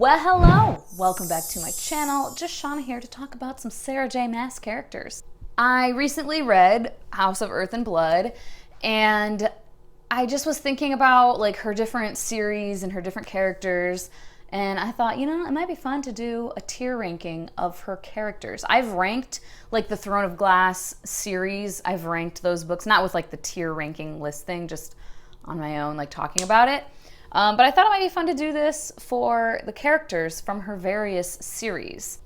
Well, hello! Welcome back to my channel. Just Shauna here to talk about some Sarah J. Maas characters. I recently read House of Earth and Blood, and I just was thinking about like her different series and her different characters, and I thought, you know, it might be fun to do a tier ranking of her characters. I've ranked like the Throne of Glass series. I've ranked those books, not with like the tier ranking list thing, just on my own, like talking about it. But I thought it might be fun to do this for the characters from her various series.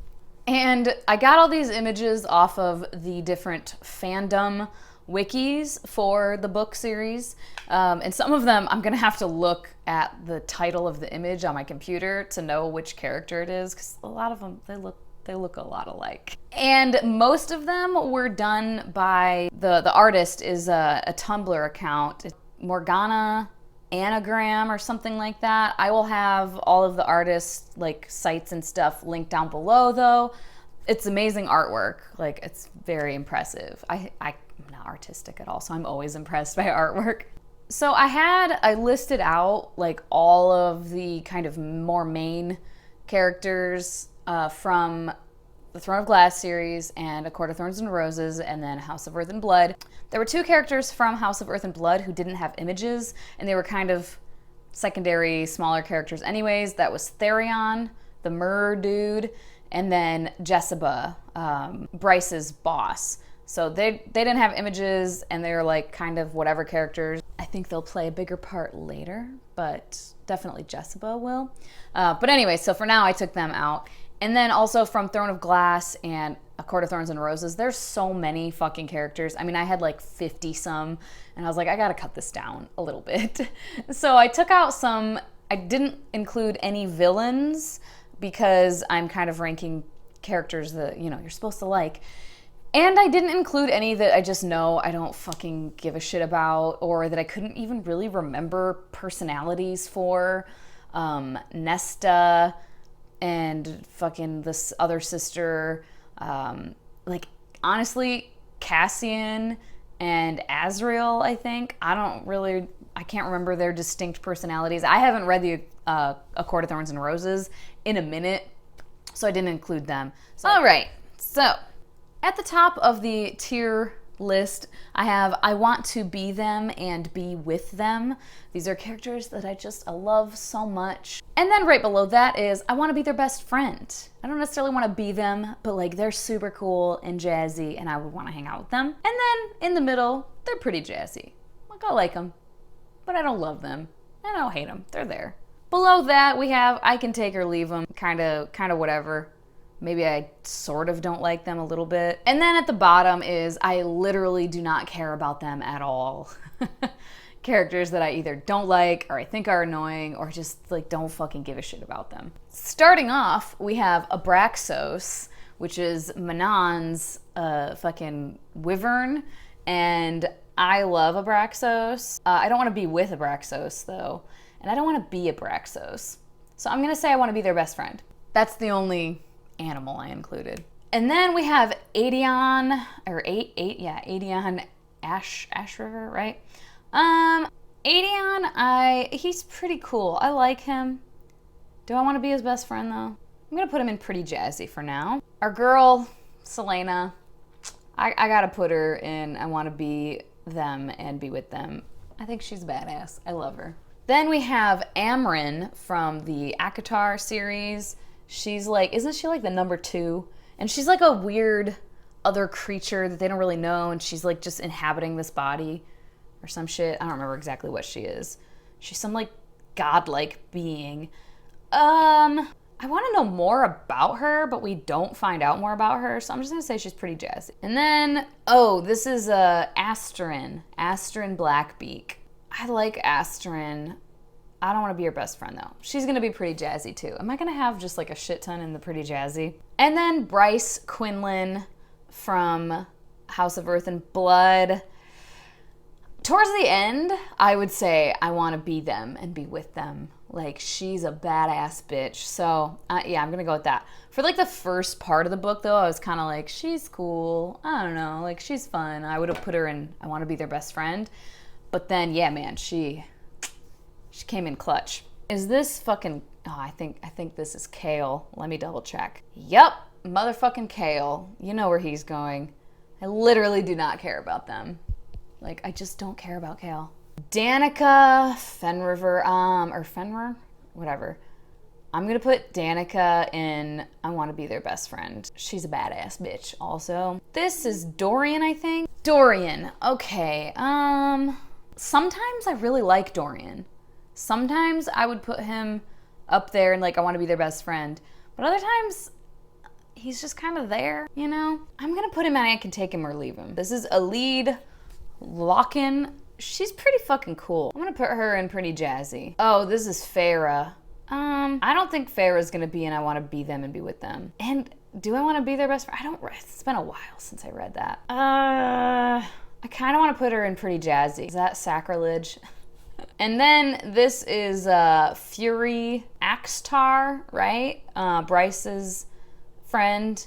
And I got all these images off of the different fandom wikis for the book series. And some of them I'm gonna have to look at the title of the image on my computer to know which character it is, because a lot of them, they look a lot alike. And most of them were done by, the artist is a Tumblr account, Morgana Anagram or something like that. I will have all of the artists' like sites and stuff linked down below though. It's amazing artwork. Like, it's very impressive. I'm not artistic at all, so I'm always impressed by artwork. So I listed out like all of the kind of more main characters from the Throne of Glass series and A Court of Thorns and Roses, and then House of Earth and Blood. There were two characters from House of Earth and Blood who didn't have images, and they were kind of secondary, smaller characters anyways. That was Therion, the Myrrh dude, and then Jessica, Bryce's boss. So they didn't have images, and they were like kind of whatever characters. I think they'll play a bigger part later, but definitely Jessica will. But anyway, so for now I took them out. And then also from Throne of Glass and A Court of Thorns and Roses, there's so many fucking characters. I mean, I had like 50 some, and I was like, I gotta cut this down a little bit. So I took out some. I didn't include any villains because I'm kind of ranking characters that, you know, you're supposed to like. And I didn't include any that I just know I don't fucking give a shit about, or that I couldn't even really remember personalities for. Nesta and fucking this other sister, like honestly, Cassian and Azriel, I think. I can't remember their distinct personalities. I haven't read the A Court of Thorns and Roses in a minute, so I didn't include them. So, all right, so at the top of the tier list, I have I want to be them and be with them. These are characters that I love so much. And then right below that is I want to be their best friend. I don't necessarily want to be them, but like they're super cool and jazzy and I would want to hang out with them. And then in the middle, they're pretty jazzy. Like, I like them, but I don't love them. I don't hate them. They're there. Below that we have I can take or leave them. Kind of whatever. Maybe I sort of don't like them a little bit. And then at the bottom is I literally do not care about them at all. Characters that I either don't like or I think are annoying or just like don't fucking give a shit about them. Starting off, we have Abraxos, which is Manon's fucking wyvern, and I love Abraxos. I don't want to be with Abraxos though, and I don't want to be Abraxos. So I'm gonna say I want to be their best friend. That's the only animal I included. And then we have Aedion, or Aedion Ash River, right? Aedion, he's pretty cool. I like him. Do I want to be his best friend though? I'm gonna put him in pretty jazzy for now. Our girl, Selena, I gotta put her in I want to be them and be with them. I think she's badass. I love her. Then we have Amren from the ACOTAR series. She's like, isn't she like the number 2? And she's like a weird other creature that they don't really know, and she's like just inhabiting this body or some shit. I don't remember exactly what she is. She's some like godlike being. I want to know more about her, but we don't find out more about her, so I'm just gonna say she's pretty jazzy. And then, oh, this is Asterin Blackbeak. I like Asterin. I don't want to be her best friend though. She's gonna be pretty jazzy too. Am I gonna have just like a shit ton in the pretty jazzy? And then Bryce Quinlan from House of Earth and Blood. Towards the end, I would say I want to be them and be with them. Like, she's a badass bitch. So yeah, I'm gonna go with that. For like the first part of the book though, I was kind of like, she's cool. I don't know, like she's fun. I would have put her in I want to be their best friend. But then, yeah, man, she came in clutch. Is this fucking Oh, I think this is Kale. Let me double check. Yep, motherfucking Kale. You know where he's going. I literally do not care about them. Like, I just don't care about Kale. Danica Fenriver, or Fenrir? Whatever. I'm gonna put Danica in I Want to Be Their Best Friend. She's a badass bitch also. This is Dorian, I think. Dorian, okay. Sometimes I really like Dorian. Sometimes I would put him up there and like I Want to Be Their Best Friend. But other times, he's just kind of there, you know? I'm gonna put him in I Can Take Him or Leave Him. This is Alid Locken. She's pretty fucking cool. I'm gonna put her in Pretty Jazzy. Oh, this is Farah. I don't think Farah's gonna be in I Want to Be Them and Be With Them. And do I want to be their best friend? It's been a while since I read that. I kind of want to put her in Pretty Jazzy. Is that sacrilege? And then this is Fury Axtar, right? Bryce's friend.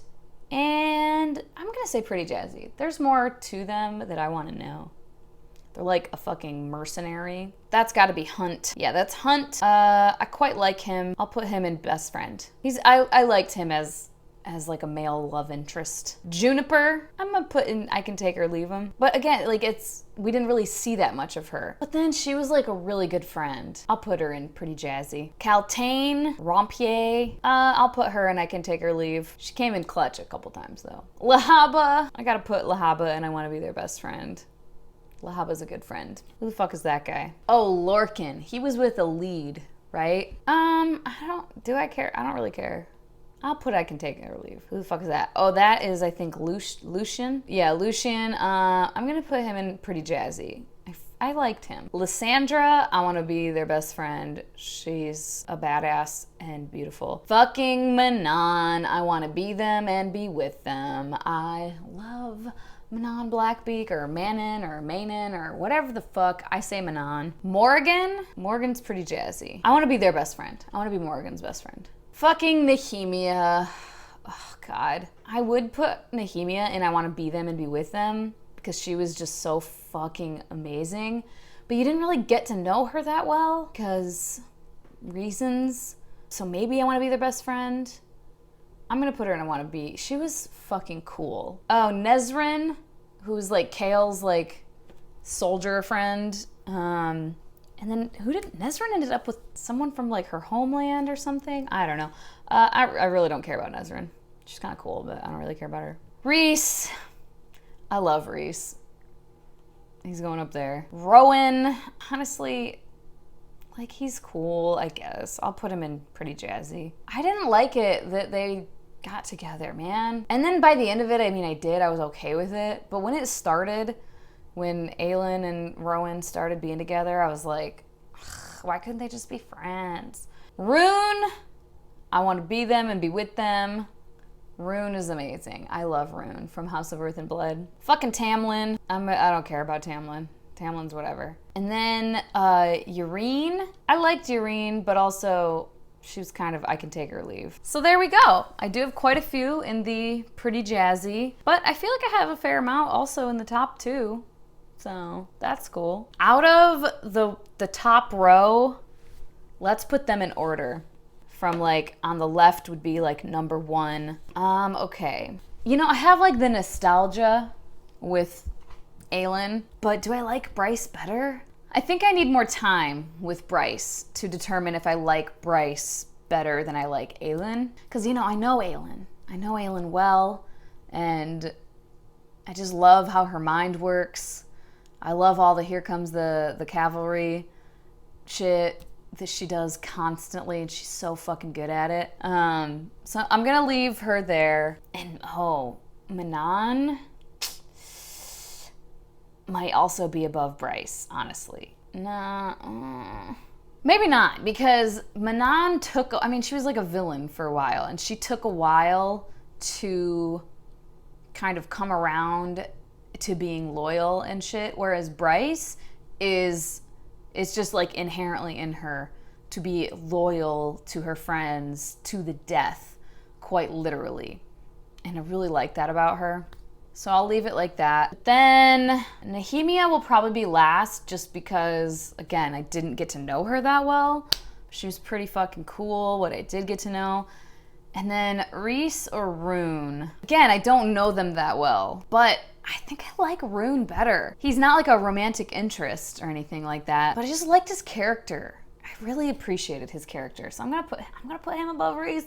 And I'm gonna say Pretty Jazzy. There's more to them that I want to know. They're like a fucking mercenary. That's got to be Hunt. Yeah, that's Hunt. I quite like him. I'll put him in Best Friend. I liked him as like a male love interest. Juniper, I'm gonna put in I Can Take Her, Leave Him. But again, like we didn't really see that much of her. But then she was like a really good friend. I'll put her in Pretty Jazzy. Kaltane Rompier, I'll put her in I Can Take Her, Leave. She came in clutch a couple times though. Lahaba, I gotta put Lahaba in I Want to Be Their Best Friend. Lahaba's a good friend. Who the fuck is that guy? Oh, Lorcan. He was with Alid, right? Do I care? I don't really care. I'll put I Can Take It or Leave. Who the fuck is that? Oh, that is, I think, Lucian. Yeah, Lucian. I'm going to put him in Pretty Jazzy. I liked him. Lysandra, I Want to Be Their Best Friend. She's a badass and beautiful. Fucking Manon. I want to be them and be with them. I love Manon Blackbeak or Manon or Manon or whatever the fuck. I say Manon. Morgan's Pretty Jazzy. I want to be their best friend. I want to be Morgan's best friend. Fucking Nehemia. Oh, God. I would put Nehemia in I Want to Be Them and Be With Them because she was just so fucking amazing. But you didn't really get to know her that well because reasons. So maybe I Want to Be Their Best Friend. I'm going to put her in I Want to Be. She was fucking cool. Oh, Nezrin, who's like Kale's like soldier friend. And then Nezrin ended up with someone from like her homeland or something? I don't know. I really don't care about Nezrin. She's kind of cool, but I don't really care about her. Reese. I love Reese. He's going up there. Rowan, honestly, like he's cool, I guess. I'll put him in Pretty Jazzy. I didn't like it that they got together, man. And then by the end of it, I mean, I was okay with it. But when it started, when Aelin and Rowan started being together, I was like, why couldn't they just be friends? Rune, I want to be them and be with them. Rune is amazing. I love Rune from House of Earth and Blood. Fucking Tamlin. I don't care about Tamlin. Tamlin's whatever. And then Yrene. I liked Yrene, but also she was kind of I Can Take Her or Leave. So there we go. I do have quite a few in the Pretty Jazzy, but I feel like I have a fair amount also in the top 2. So that's cool. Out of the top row, let's put them in order. From like on the left would be like number 1. Okay. You know, I have like the nostalgia with Aelin, but do I like Bryce better? I think I need more time with Bryce to determine if I like Bryce better than I like Aelin. Because, you know, I know Aelin. I know Aelin well, and I just love how her mind works. I love all the here comes the cavalry shit that she does constantly, and she's so fucking good at it. So I'm gonna leave her there. And Manon might also be above Bryce, honestly. Nah, maybe not, because Manon she was like a villain for a while, and she took a while to kind of come around to being loyal and shit, whereas Bryce it's just like inherently in her to be loyal to her friends to the death, quite literally. And I really like that about her. So I'll leave it like that. But then Nehemia will probably be last just because, again, I didn't get to know her that well. She was pretty fucking cool, what I did get to know. And then Rhys or Rune. Again, I don't know them that well, but I think I like Rune better. He's not like a romantic interest or anything like that, but I just liked his character. I really appreciated his character, so I'm gonna put him above Rhys.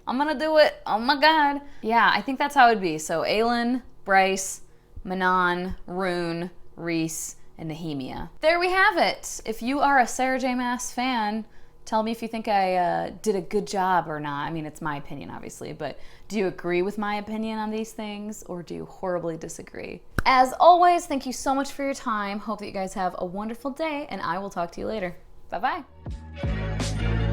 I'm gonna do it. Oh my god. Yeah, I think that's how it'd be. So Aelin, Bryce, Manon, Rune, Rhys, and Nehemia. There we have it. If you are a Sarah J. Maas fan, tell me if you think I did a good job or not. I mean, it's my opinion, obviously, but do you agree with my opinion on these things, or do you horribly disagree? As always, thank you so much for your time. Hope that you guys have a wonderful day, and I will talk to you later. Bye-bye.